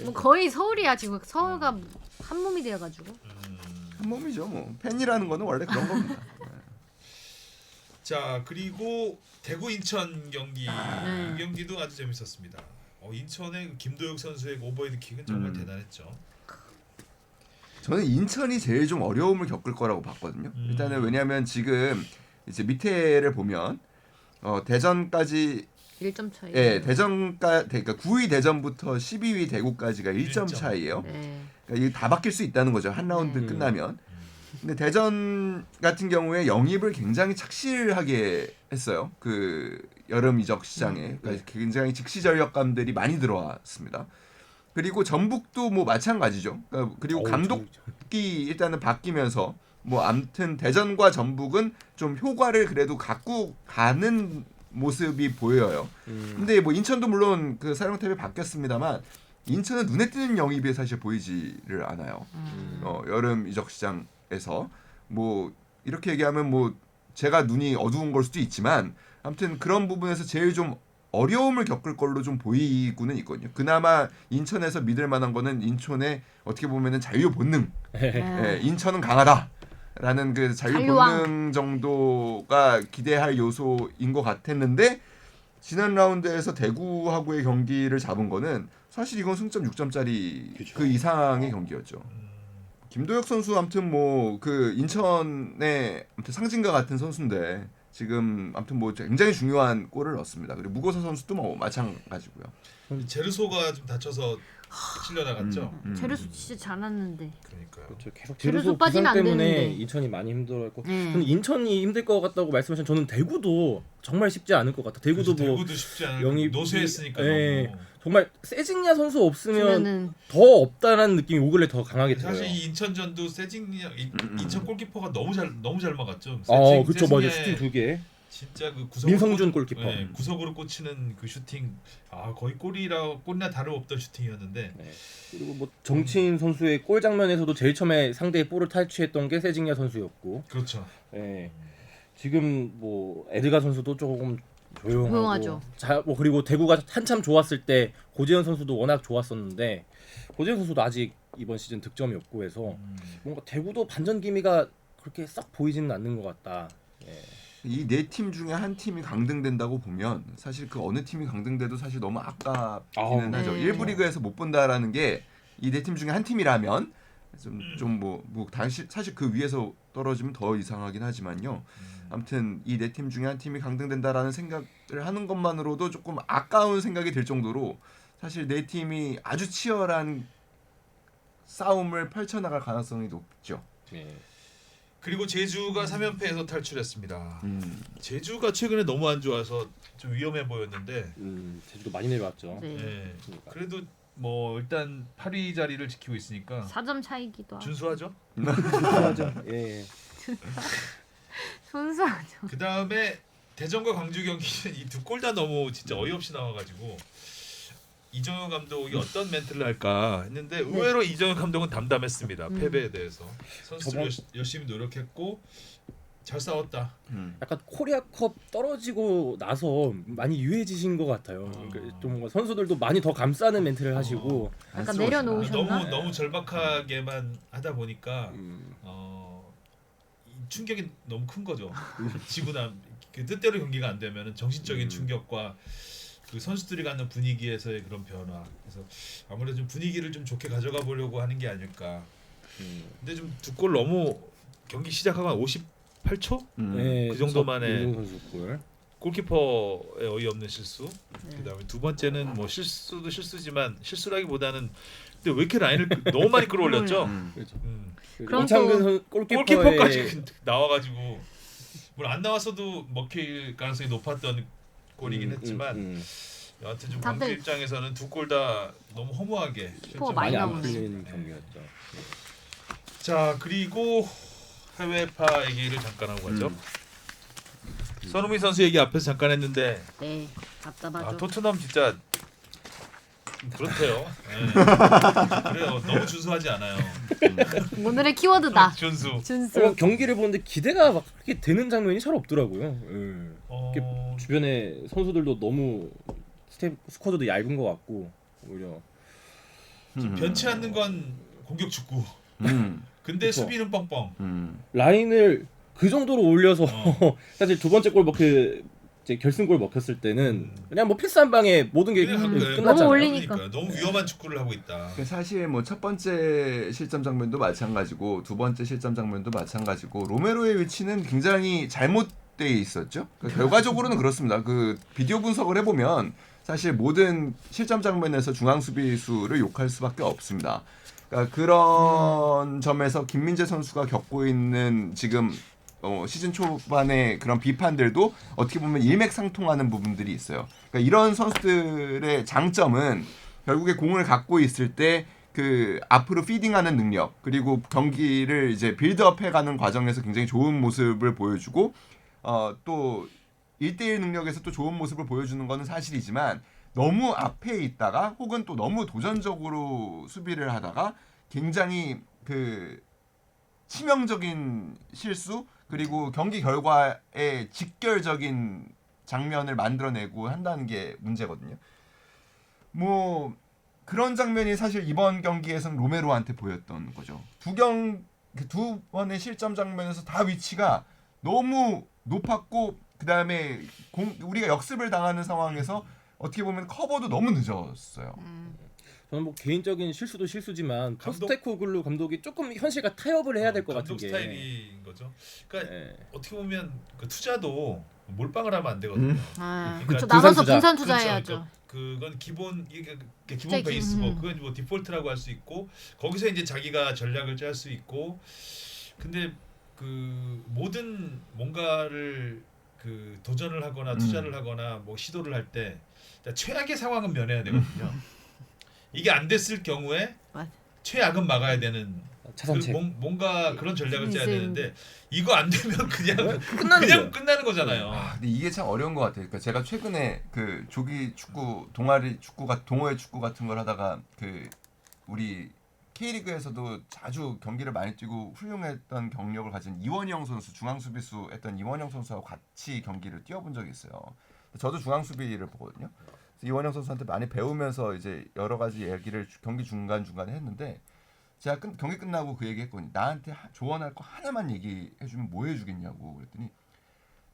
뭐 거의 서울이야 지금. 서울과 한 몸이 되어가지고. 한 몸이죠. 뭐 팬이라는 거는 원래 그런 겁니다. 자 그리고 대구 인천 경기 네. 이 경기도 아주 재밌었습니다. 인천의 그 김도혁 선수의 오버헤드 킥은 정말 대단했죠. 저는 인천이 제일 좀 어려움을 겪을 거라고 봤거든요. 일단은 왜냐하면 지금 이제 밑에를 보면 대전까지 1점 차이. 예, 그러니까 9위 대전부터 12위 대구까지가 1점 차이예요. 네. 그러니까 이게 다 바뀔 수 있다는 거죠. 한 라운드 끝나면. 근데 대전 같은 경우에 영입을 굉장히 착실하게 했어요. 그 여름 이적 시장에 그러니까 굉장히 즉시 전력감들이 많이 들어왔습니다. 그리고 전북도 뭐 마찬가지죠. 그러니까 그리고 감독이 일단은 바뀌면서 뭐 아무튼 대전과 전북은 좀 효과를 그래도 갖고 가는 모습이 보여요. 근데 뭐 인천도 물론 그 사령탑이 바뀌었습니다만 인천은 눈에 띄는 영입이 사실 보이지를 않아요. 여름 이적 시장에서 뭐 이렇게 얘기하면 뭐 제가 눈이 어두운 걸 수도 있지만 아무튼 그런 부분에서 제일 좀 어려움을 겪을 걸로 좀 보이고는 있거든요. 그나마 인천에서 믿을 만한 거는 인천의 어떻게 보면은 자유 본능. 예, 인천은 강하다라는 그 자유 본능 정도가 기대할 요소인 것 같았는데 지난 라운드에서 대구하고의 경기를 잡은 거는 사실 이건 승점 6점짜리 그쵸. 그 이상의 경기였죠. 김도혁 선수 아무튼 뭐 그 인천의 아무튼 상징과 같은 선수인데 지금 아무튼 뭐 굉장히 중요한 골을 넣었습니다. 그리고 무고사 선수도 뭐 마찬가지고요. 제르소가 좀 다쳐서 실려 나갔죠. 제르소 진짜 잘했는데. 그러니까요. 그렇죠. 계속 제르소 제르소 빠지면 부상 안 때문에 되는데. 인천이 많이 힘들어했고 저는 인천이 힘들 것 같다고 말씀하신 저는 대구도 정말 쉽지 않을 것 같아. 대구도 그래서 뭐 대구도 쉽지 않은 영입- 노쇠했으니까 예. 너무. 정말 세징야 선수 없으면 그러면은 더 없다라는 느낌이 오글레 더 강하게 들어요. 사실 이 인천전도 세징야 인천 골키퍼가 너무 잘 막았죠. 그쵸 맞아 세징야의 슈팅 2개. 진짜 그 구석으로 민성준 골키퍼. 구석으로 꽂히는 그 슈팅 거의 골이나 다름없던 슈팅이었는데 그리고 뭐 정치인 선수의 골 장면에서도 제일 처음에 상대의 볼을 탈취했던 게 세징야 선수였고. 그렇죠. 예. 지금 뭐 에드가 선수도 조금 조용하죠. 뭐 그리고 대구가 한참 좋았을 때 고재현 선수도 워낙 좋았었는데 고재현 선수도 아직 이번 시즌 득점이 없고 해서 뭔가 대구도 반전 기미가 그렇게 썩 보이지는 않는 것 같다. 예. 이 네 팀 중에 한 팀이 강등된다고 보면 사실 그 어느 팀이 강등돼도 사실 너무 아깝기는 하죠. 네. 일부 리그에서 못 본다라는 게 이 네 팀 중에 한 팀이라면 좀 뭐 다시 사실 그 위에서 떨어지면 더 이상하긴 하지만요. 아무튼 이 네 팀 중에 한 팀이 강등된다라는 생각을 하는 것만으로도 조금 아까운 생각이 들 정도로 사실 네 팀이 아주 치열한 싸움을 펼쳐나갈 가능성이 높죠. 예. 그리고 제주가 3연패에서 탈출했습니다. 제주가 최근에 너무 안 좋아서 좀 위험해 보였는데 제주도 많이 내려왔죠. 네. 예. 그래도 뭐 일단 8위 자리를 지키고 있으니까 4점 차이기도 하고. 준수하죠. 맞아. 예. 순수하죠. 그 다음에 대전과 광주 경기는 이 두 골 다 너무 진짜 어이없이 나와가지고 이정효 감독이 어떤 멘트를 할까 했는데 의외로 이정효 감독은 담담했습니다. 패배에 대해서 선수들 열심히 노력했고 잘 싸웠다. 약간 코리아컵 떨어지고 나서 많이 유해지신 것 같아요. 그러니까 좀 뭔가 선수들도 많이 더 감싸는 멘트를 하시고 약간 내려놓으셨나? 너무 절박하게만 하다 보니까 이 충격이 너무 큰 거죠. 지고 난 그 뜻대로 경기가 안 되면은 정신적인 충격과 그 선수들이 갖는 분위기에서의 그런 변화. 그래서 아무래도 좀 분위기를 좀 좋게 가져가 보려고 하는 게 아닐까. 근데 좀 두 골 너무 경기 시작하고 한 58초? 예, 그 정도 만에 윤종 선수 골. 골키퍼의 어이없는 실수. 그다음에 두 번째는 뭐 실수도 실수지만 실수라기보다는 근데 왜 이렇게 라인을 너무 많이 끌어올렸죠? 그렇죠. 그럼 이창근 골키퍼까지 나와가지고 물론 안 나왔어도 먹힐 가능성이 높았던 골이긴 했지만 여하튼 좀 다들- 광주 입장에서는 두 골 다 너무 허무하게 스코어 실점. 많이 많이 안 나오네. 풀리는 경기였죠. 자 그리고 해외파 얘기를 잠깐 하고 가죠. 손흥민 선수 얘기 앞에서 잠깐 했는데 네, 답답하죠. 토트넘 진짜 그렇대요. 네. 그래요. 너무 준수하지 않아요. 오늘의 키워드다. 준수. 준수. 경기를 보는데 기대가 막 그렇게 되는 장면이 잘 없더라고요. 어, 주변에 선수들도 너무 스쿼드도 얇은 것 같고 오히려 변치 않는 건 공격 축구. 근데 그쵸. 수비는 뻥뻥. 라인을 그 정도로 올려서 어. 사실 두 번째 골 이제 결승골 먹혔을 때는 그냥 뭐 패스 한 방에 모든 게 그냥 끝났잖아요. 너무 올리니까. 그러니까요. 너무 위험한 축구를 하고 있다. 사실 뭐 첫 번째 실점 장면도 마찬가지고 두 번째 실점 장면도 마찬가지고 로메로의 위치는 굉장히 잘못돼 있었죠. 그러니까 결과적으로는 그렇습니다. 그 비디오 분석을 해보면 사실 모든 실점 장면에서 중앙 수비수를 욕할 수밖에 없습니다. 그러니까 그런 점에서 김민재 선수가 겪고 있는 지금 시즌 초반의 그런 비판들도 어떻게 보면 일맥상통하는 부분들이 있어요. 그러니까 이런 선수들의 장점은 결국에 공을 갖고 있을 때 그 앞으로 피딩하는 능력 그리고 경기를 이제 빌드업해가는 과정에서 굉장히 좋은 모습을 보여주고 또 1대1 능력에서 또 좋은 모습을 보여주는 거는 사실이지만 너무 앞에 있다가 혹은 또 너무 도전적으로 수비를 하다가 굉장히 그 치명적인 실수 그리고 경기 결과에 직결적인 장면을 만들어내고 한다는 게 문제거든요. 뭐 그런 장면이 사실 이번 경기에서는 로메로한테 보였던 거죠. 두 번의 실점 장면에서 다 위치가 너무 높았고 그 다음에 우리가 역습을 당하는 상황에서 어떻게 보면 커버도 너무 늦었어요. 저는 뭐 개인적인 실수도 실수지만 감독? 포스테코글루 감독이 조금 현실과 타협을 해야 될 것 같은 감독 게 스타일인 거죠. 그러니까 예. 어떻게 보면 그 투자도 몰빵을 하면 안 되거든요. 아, 그러니까 저 분산 나눠서 투자. 분산 그렇죠. 투자해야죠. 그러니까 그건 기본 이게 기본 진짜 베이스고 그건 뭐 디폴트라고 할 수 있고 거기서 이제 자기가 전략을 짤 수 있고 근데 그 모든 뭔가를 그 도전을 하거나 투자를 하거나 뭐 시도를 할 때 최악의 상황은 면해야 되거든요. 이게 안 됐을 경우에 맞아. 최악은 막아야 되는 차선책 뭔가 그런 전략을 짜야 인생. 되는데 이거 안 되면 그냥 끝나는 거예요. 끝나는 거잖아요. 근데 이게 참 어려운 것 같아요. 그러니까 제가 최근에 그 조기 축구, 동아리 축구가 동호회 축구 같은 걸 하다가 그 우리 K리그에서도 자주 경기를 많이 뛰고 훌륭했던 경력을 가진 이원영 선수, 중앙 수비수 했던 이원영 선수하고 같이 경기를 뛰어본 적이 있어요. 저도 중앙 수비를 보거든요. 그래서 이원영 선수한테 많이 배우면서 이제 여러 가지 얘기를 경기 중간 중간에 했는데 제가 경기 끝나고 그 얘기했거든요. 나한테 조언할 거 하나만 얘기해주면 뭐 해주겠냐고 그랬더니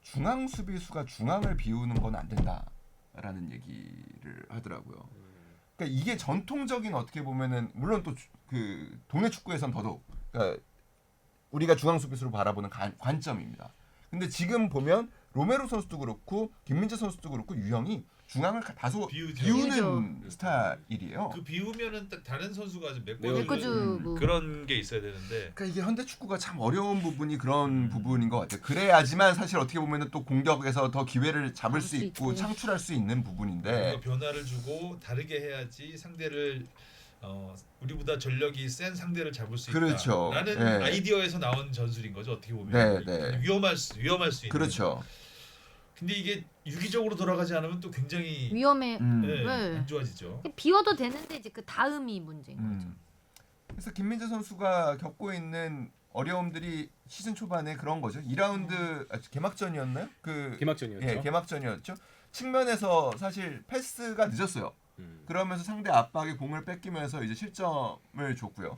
중앙 수비수가 중앙을 비우는 건 안 된다라는 얘기를 하더라고요. 그러니까 이게 전통적인 어떻게 보면은 물론 또 그 동네 축구에선 더더욱 그러니까 우리가 중앙 수비수로 바라보는 관점입니다. 근데 지금 보면 로메로 선수도 그렇고 김민재 선수도 그렇고 유형이 중앙을 다소 비우는 스타일이에요. 그 비우면은 딱 다른 선수가 좀 메꿔주는 메꿔주고. 그런 게 있어야 되는데 그러니까 이게 현대 축구가 참 어려운 부분이 그런 부분인 것 같아요. 그래야지만 사실 어떻게 보면은 또 공격에서 더 기회를 잡을 수 있고 창출할 수 있는 부분인데 뭔가 변화를 주고 다르게 해야지 상대를 우리보다 전력이 센 상대를 잡을 수 그렇죠. 있다라는 네. 아이디어에서 나온 전술인 거죠. 어떻게 보면 네. 위험할 수 있는. 그렇죠. 근데 이게 유기적으로 돌아가지 않으면 또 굉장히 위험해. 네, 네. 안 좋아지죠. 비워도 되는데 이제 그 다음이 문제인 거죠. 그래서 김민재 선수가 겪고 있는 어려움들이 시즌 초반에 그런 거죠. 2라운드 개막전이었나요? 개막전이었죠. 예, 개막전이었죠. 측면에서 사실 패스가 늦었어요. 그러면서 상대 압박에 공을 뺏기면서 이제 실점을 줬고요.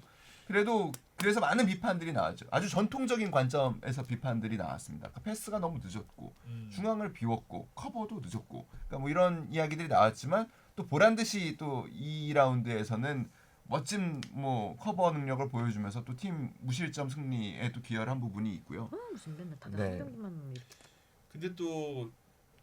그래서 많은 비판들이 나왔죠. 아주 전통적인 관점에서 비판들이 나왔습니다. 그러니까 패스가 너무 늦었고 중앙을 비웠고 커버도 늦었고 그러니까 뭐 이런 이야기들이 나왔지만 또 보란 듯이 또 2라운드에서는 멋진 뭐 커버 능력을 보여주면서 또 팀 무실점 승리에 또 기여한 부분이 있고요. 무슨 맨날 다들 네. 한 경기만 이렇게. 근데 또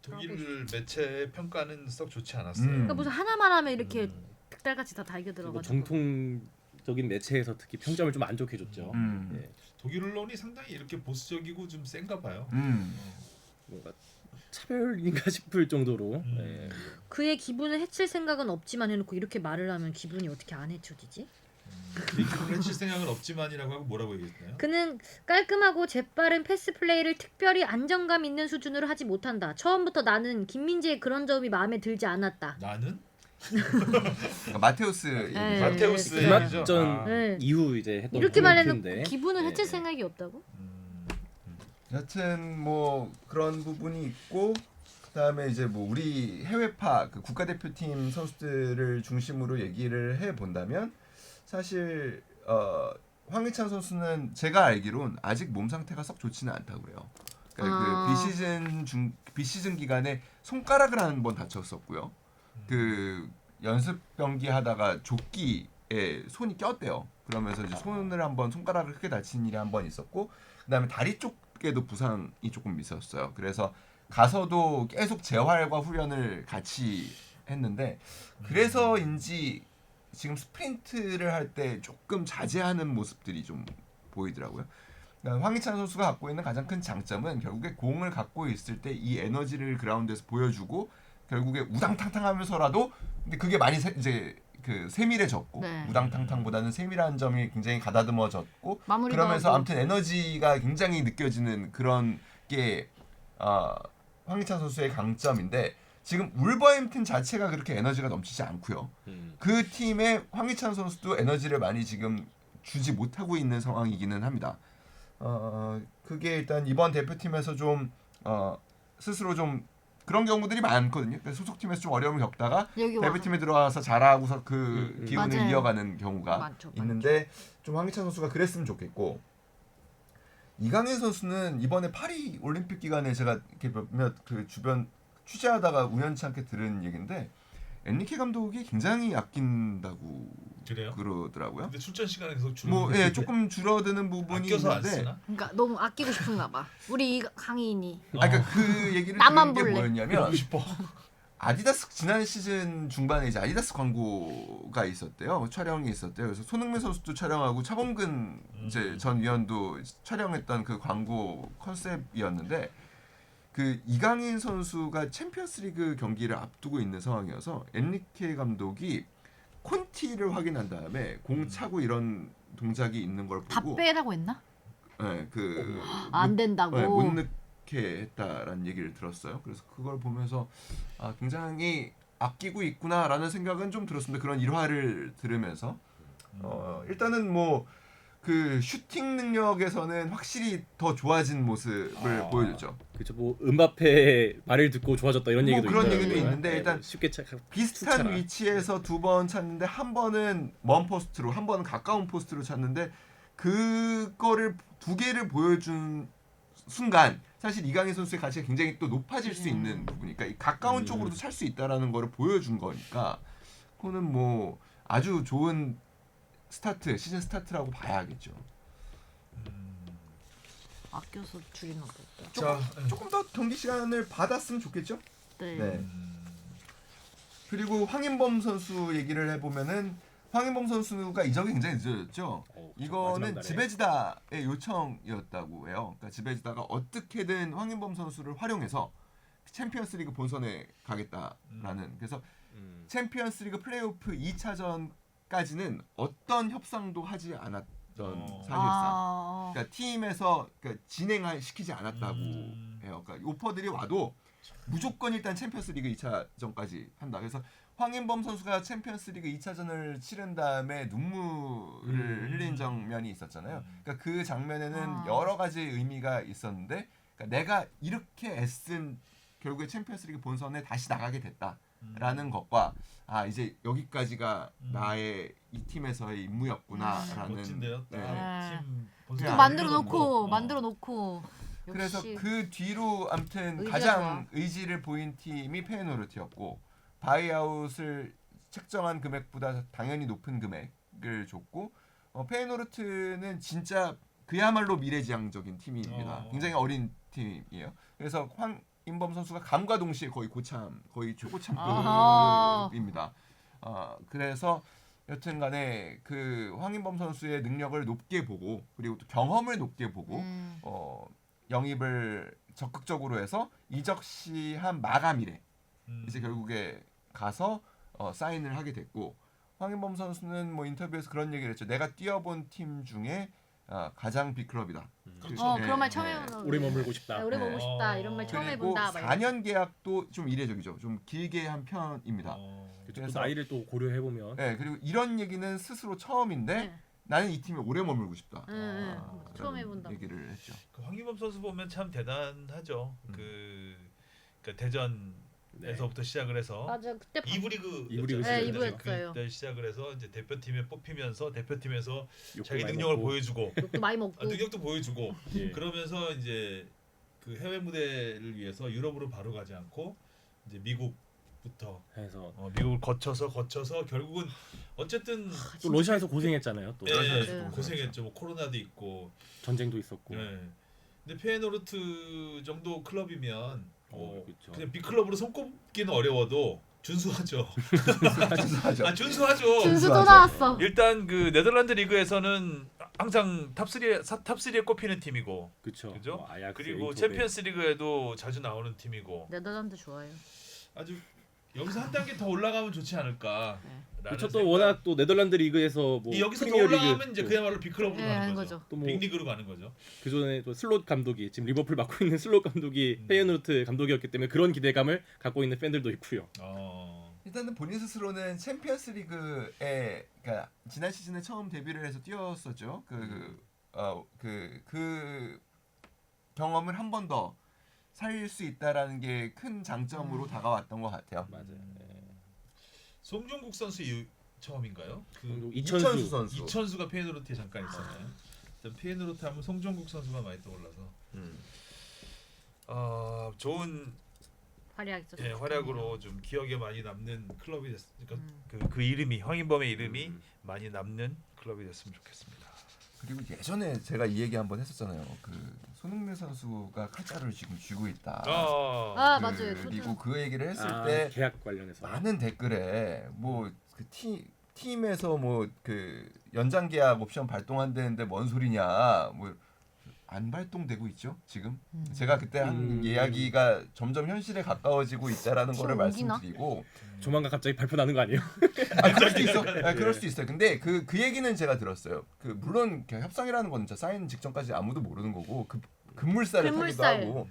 독일 매체 평가는 썩 좋지 않았어요. 그러니까 무슨 하나만 하면 이렇게 득달같이 다 달겨 그리고 들어가지고. 정통적인 매체에서 특히 평점을 좀 안 좋게 줬죠. 예. 독일 언론이 상당히 이렇게 보수적이고 좀 센가 봐요. 뭔가 차별인가 싶을 정도로 예. 그의 기분을 해칠 생각은 없지만 해놓고 이렇게 말을 하면 기분이 어떻게 안 해쳐지지? 기분을 해칠 생각은 없지만이라고 하고 뭐라고 얘기했나요? 그는 깔끔하고 재빠른 패스 플레이를 특별히 안정감 있는 수준으로 하지 못한다. 처음부터 나는 김민재의 그런 점이 마음에 들지 않았다. 나는 그러니까 마테우스 네. 마테우스 네. 얘기죠. 개막전 네. 이후 이제 했던 이렇게 말해놓고 코멘트인데 기분을 예. 해칠 생각이 없다고? 여튼 뭐 그런 부분이 있고 그다음에 이제 뭐 우리 해외파 그 국가대표팀 선수들을 중심으로 얘기를 해 본다면 사실 황희찬 선수는 제가 알기론 아직 몸 상태가 썩 좋지는 않다고 그래요. 그러니까 그 비시즌 기간에 손가락을 한 번 다쳤었고요. 그 연습 경기 하다가 조끼에 손이 꼈대요. 그러면서 이제 손을 한번 손가락을 크게 다친 일이 한 번 있었고 그다음에 다리 쪽에도 부상이 조금 있었어요. 그래서 가서도 계속 재활과 후련을 같이 했는데 그래서인지 지금 스프린트를 할 때 조금 자제하는 모습들이 좀 보이더라고요. 그러니까 황희찬 선수가 갖고 있는 가장 큰 장점은 결국에 공을 갖고 있을 때 이 에너지를 그라운드에서 보여주고 결국에 우당탕탕하면서라도 근데 그게 많이 이제 그 세밀해졌고 네. 우당탕탕보다는 세밀한 점이 굉장히 가다듬어졌고 마무리도 그러면서 하고. 아무튼 에너지가 굉장히 느껴지는 그런 게 황희찬 선수의 강점인데 지금 울버햄튼 자체가 그렇게 에너지가 넘치지 않고요. 그 팀에 황희찬 선수도 에너지를 많이 지금 주지 못하고 있는 상황이기는 합니다. 그게 일단 이번 대표팀에서 좀 스스로 좀 그런 경우들이 많거든요. 그래서 소속팀에서 좀 어려움을 겪다가 여기 와서. 대표팀에 들어와서 잘하고서 그 기운을 맞아요. 이어가는 경우가 많죠. 있는데 좀 황희찬 선수가 그랬으면 좋겠고 이강인 선수는 이번에 파리 올림픽 기간에 제가 이렇게 몇몇 그 주변 취재하다가 우연치 않게 들은 얘기인데 엔리케 감독이 굉장히 아낀다고 그래요? 그러더라고요. 근데 출전 시간에 계속 뭐 예, 조금 줄어드는 부분이 아껴서 안 있는데 쓰나? 그러니까 너무 아끼고 싶은가 봐. 우리 이 강인이. 그러니까 그 얘기를 나만 들은 게 볼래. 뭐였냐면 하고 싶어. 아디다스 지난 시즌 중반에 이제 아디다스 광고가 있었대요. 촬영이 있었대요. 그래서 손흥민 선수도 촬영하고 차범근 이제 전 위원도 촬영했던 그 광고 컨셉이었는데 그 이강인 선수가 챔피언스리그 경기를 앞두고 있는 상황이어서 엔리케 감독이 콘티를 확인한 다음에 공 차고 이런 동작이 있는 걸 다 보고 빼라고 했나? 네, 그 안 된다고. 네, 못 넣게 했다라는 얘기를 들었어요. 그래서 그걸 보면서 굉장히 아끼고 있구나라는 생각은 좀 들었습니다. 그런 일화를 들으면서 일단은 뭐 그 슈팅 능력에서는 확실히 더 좋아진 모습을 보여줬죠. 그렇죠. 뭐 음바페 말을 듣고 좋아졌다 이런 뭐 얘기도 그런 있더라고요. 얘기도 있는데 네, 일단 쉽게 비슷한 추천하. 위치에서 두 번 찼는데 한 번은 먼 포스트로 한 번은 가까운 포스트로 찼는데 그거를 두 개를 보여준 순간 사실 이강인 선수의 가치가 굉장히 또 높아질 수 있는 부분이니까 이 가까운 쪽으로도 찰 수 있다라는 거를 보여준 거니까 그거는 뭐 아주 좋은 스타트 시즌 스타트라고 봐야겠죠. 아껴서 줄이나 보다. 자, 조금 더 경기 시간을 받았으면 좋겠죠. 네. 네. 그리고 황인범 선수 얘기를 해보면은 황인범 선수가 이적이 굉장히 늦어졌죠. 이거는 마지막 지베지다의 요청이었다고 해요. 그러니까 지베지다가 어떻게든 황인범 선수를 활용해서 챔피언스리그 본선에 가겠다라는. 그래서 챔피언스리그 플레이오프 2차전까지는 어떤 협상도 하지 않았던 사실상. 그러니까 팀에서 그러니까 진행을 시키지 않았다고 해요. 그러니까 오퍼들이 와도 무조건 일단 챔피언스리그 2차전까지 한다. 그래서 황인범 선수가 챔피언스리그 2차전을 치른 다음에 눈물을 흘린 장면이 있었잖아요. 그러니까 그 장면에는 여러 가지 의미가 있었는데 그러니까 내가 이렇게 애쓴 결국에 챔피언스리그 본선에 다시 나가게 됐다라는 것과 이제 여기까지가 나의 이 팀에서의 임무였구나라는. 멋진데요. 네. 팀 또 본선 만들어 이런 놓고 거. 만들어 놓고. 그래서 그 뒤로 아무튼 의지가 가장 좋아. 의지를 보인 팀이 페이노르트였고 바이아웃을 책정한 금액보다 당연히 높은 금액을 줬고 페이노르트는 진짜 그야말로 미래지향적인 팀입니다. 굉장히 어린 팀이에요. 그래서 황인범 선수가 감과 동시에 거의 고참, 거의 최고참급입니다. 그래서 여튼간에 그 황인범 선수의 능력을 높게 보고 그리고 또 경험을 높게 보고 영입을 적극적으로 해서 이적 시한 마감일에 이제 결국에 가서 사인을 하게 됐고 황인범 선수는 뭐 인터뷰에서 그런 얘기를 했죠. 내가 뛰어본 팀 중에 가장 빅클럽이다. 그런 말 처음 해보는. 오래 머물고 싶다. 오래 보고 싶다 이런 말 처음 그리고 해본다. 4년 계약도 좀 이례적이죠. 좀 길게 한 편입니다. 그쵸, 또 나이를 또 고려해 보면. 네, 그리고 이런 얘기는 스스로 처음인데 네. 나는 이 팀에 오래 머물고 싶다. 처음 해본다. 얘기를 했죠. 그 황희범 선수 보면 참 대단하죠. 그러니까 대전에서부터 시작을 해서 맞아 그때 이부 리그 네, 이부였어요. 그때 시작을 해서 이제 대표팀에 뽑히면서 대표팀에서 욕도 자기 많이 능력을 먹고. 보여주고 욕도 많이 먹고. 능력도 보여주고 예. 그러면서 이제 그 해외 무대를 위해서 유럽으로 바로 가지 않고 이제 미국부터 해서 미국을 거쳐서 결국은 어쨌든 또 러시아에서 고생했잖아요. 또 네. 고생했죠. 뭐 코로나도 있고. 전쟁도 있었고. 네. 근데 페예노르트 정도 클럽이면 그렇죠. 그냥 빅클럽으로 손꼽기는 어려워도 준수하죠. 준수하죠. 준수하죠. 준수 또 나왔어. 일단 그 네덜란드 리그에서는 항상 탑3에 꼽히는 팀이고, 그렇죠. 그죠? 뭐 아약스, 그리고 에인토벤. 챔피언스 리그에도 자주 나오는 팀이고, 네덜란드 좋아요. 아주 여기서 한 단계 더 올라가면 좋지 않을까. 그렇죠. 또 워낙 또 네덜란드 리그에서 뭐 여기서 더 프리미어 올라가면 리그 이제 또 그야말로 빅클럽으로 네, 가는 하는 거죠. 거죠. 또 뭐 빅리그로 가는 거죠. 그전에 또 슬롯 감독이 지금 리버풀 맡고 있는 슬롯 감독이 페예노르트 감독이었기 때문에 그런 기대감을 갖고 있는 팬들도 있고요. 일단은 본인 스스로는 챔피언스 리그에 그러니까 지난 시즌에 처음 데뷔를 해서 뛰었었죠. 그 경험을 한 번 더 살릴 수 있다라는 게 큰 장점으로 다가왔던 것 같아요. 맞아요. 송종국 선수 처음인가요? 그 이천수 선수. 이천수가 페예노르트에 잠깐 있었나요? 일단 페예노르트 하면 송종국 선수가 많이 떠올라서 좋은 활약했었어. 활약으로 좀 기억에 많이 남는 클럽이 됐으니까 그 이름이 황인범의 이름이 많이 남는 클럽이 됐으면 좋겠습니다. 그리고 예전에 제가 이 얘기 한번 했었잖아요. 그 손흥민 선수가 칼자루를 지금 쥐고 있다. 맞아요. 그리고 그 얘기를 했을 아, 때 계약 관련해서 많은 댓글에 뭐 그 팀에서 뭐 그 연장 계약 옵션 발동한다는데 뭔 소리냐 뭐 안 발동되고 있죠 지금. 제가 그때 한 이야기가 점점 현실에 가까워지고 있다라는 거를 말씀드리고 조만간 갑자기 발표 나는 거 아니에요? 그럴 수 있어. 그럴 수도 있어요. 근데 그 얘기는 제가 들었어요. 그 물론 협상이라는 건 진짜 사인 직전까지 아무도 모르는 거고 그 급물살을 타기도 하고.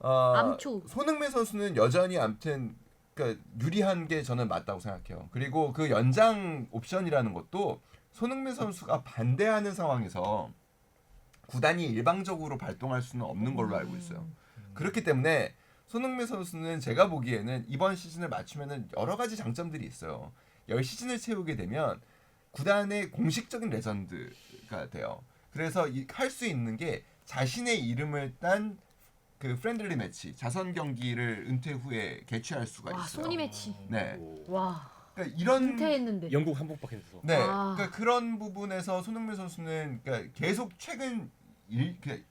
암초. 손흥민 선수는 여전히 아무튼 그러니까 유리한 게 저는 맞다고 생각해요. 그리고 그 연장 옵션이라는 것도 손흥민 선수가 반대하는 상황에서 구단이 일방적으로 발동할 수는 없는 걸로 알고 있어요. 그렇기 때문에 손흥민 선수는 제가 보기에는 이번 시즌을 맞추면은 여러 가지 장점들이 있어요. 10시즌을 채우게 되면 구단의 공식적인 레전드가 돼요. 그래서 할 수 있는 게 자신의 이름을 딴 그 프렌들리 매치, 자선 경기를 은퇴 후에 개최할 수가 있어요. 소니 매치. 네. 와. 그러니까 이런 은퇴했는데. 영국 한복밖에 해서. 네. 그러니까 그런 부분에서 손흥민 선수는 그러니까 계속 최근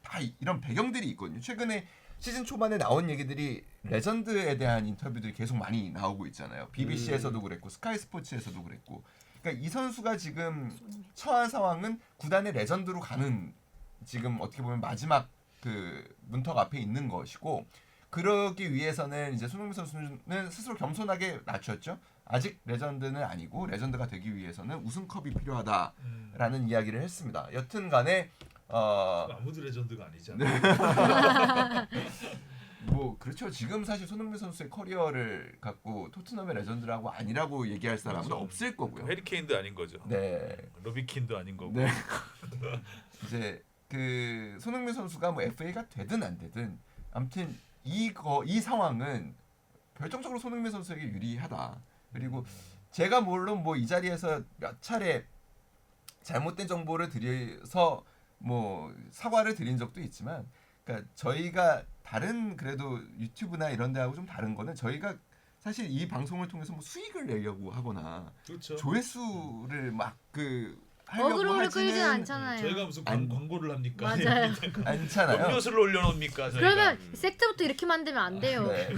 다 이런 배경들이 있거든요. 최근에 시즌 초반에 나온 얘기들이 레전드에 대한 인터뷰들이 계속 많이 나오고 있잖아요. BBC에서도 그랬고 스카이 스포츠에서도 그랬고. 그러니까 이 선수가 지금 처한 상황은 구단의 레전드로 가는 지금 어떻게 보면 마지막 그 문턱 앞에 있는 것이고 그러기 위해서는 이제 손흥민 선수는 스스로 겸손하게 낮췄죠. 아직 레전드는 아니고 레전드가 되기 위해서는 우승컵이 필요하다라는 이야기를 했습니다. 여튼간에 아무도 레전드가 아니잖아요. 뭐 그렇죠. 지금 사실 손흥민 선수의 커리어를 갖고 토트넘의 레전드라고 아니라고 얘기할 사람은 그렇죠. 없을 거고요. 해리케인도 아닌 거죠. 네. 로비킨도 아닌 거고. 네. 이제 그 손흥민 선수가 뭐 FA가 되든 안 되든 아무튼 이 상황은 결정적으로 손흥민 선수에게 유리하다. 그리고 제가 물론 뭐 이 자리에서 몇 차례 잘못된 정보를 드려서 뭐 사과를 드린 적도 있지만, 그러니까 저희가 다른 그래도 유튜브나 이런 데하고 좀 다른 거는 저희가 사실 이 방송을 통해서 뭐 수익을 내려고 하거나 그렇죠. 조회수를 막 하려고 어그로를 끌진 하지는 않잖아요. 저희가 무슨 광고를 합니까? 맞아요. 않잖아요. 음료수를 올려놓습니까? 저희가. 그러면 섹트부터 이렇게 만들면 안 돼요. 네.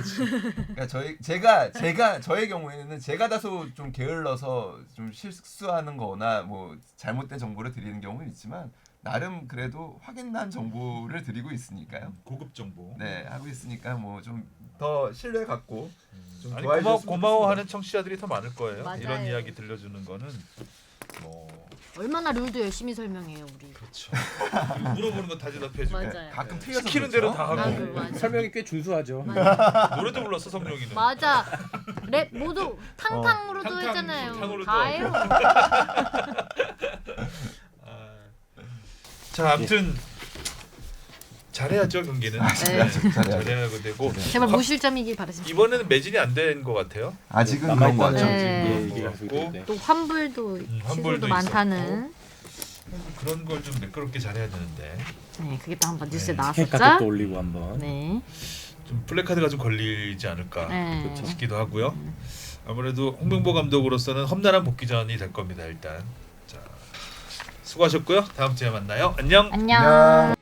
그러니까 제가 저의 경우에는 제가 다소 좀 게을러서 좀 실수하는 거나 뭐 잘못된 정보를 드리는 경우는 있지만 나름 그래도 확인난 정보를 드리고 있으니까요. 고급 정보. 네, 하고 있으니까 뭐 좀 더 신뢰 갖고 좀 아니 좋아해 주셨으면 고마워하는 청취자들이 더 많을 거예요. 맞아요. 이런 이야기 들려주는 거는 뭐 얼마나 룰도 열심히 설명해요 우리. 그렇죠. 물어보는 거 다 대답해주고 맞아요. 좋겠습니다. 가끔 틀려서 시키는 그렇죠? 대로 다 하고. 나도 맞아. 설명이 꽤 준수하죠. 맞아. 노래도 불렀어 성룡이는. 맞아. 랩 모두 탕탕으로도 탕탕, 했잖아요. 탕탕으로도 다 해요. 자, 아무튼 잘해야죠 경기는. 네. 잘해야 되고 제발 무실점이길 바라십니다. 이번에는 매진이 안 된 것 같아요. 아직은 그런 거 같죠. 네. 얘기가 계속 있는데. 또 환불도 환불도 취소도 많다는. 그런 걸 좀 매끄럽게 잘해야 되는데 네, 그게 또 한번 뉴스에 네. 티켓 나왔었죠. 가격도 올리고 한번. 네. 좀 플래카드가 좀 걸리지 않을까 네. 그렇죠. 싶기도 하고요. 아무래도 홍명보 감독으로서는 험난한 복귀전이 될 겁니다. 일단 자 수고하셨고요. 다음 주에 만나요. 안녕. 안녕.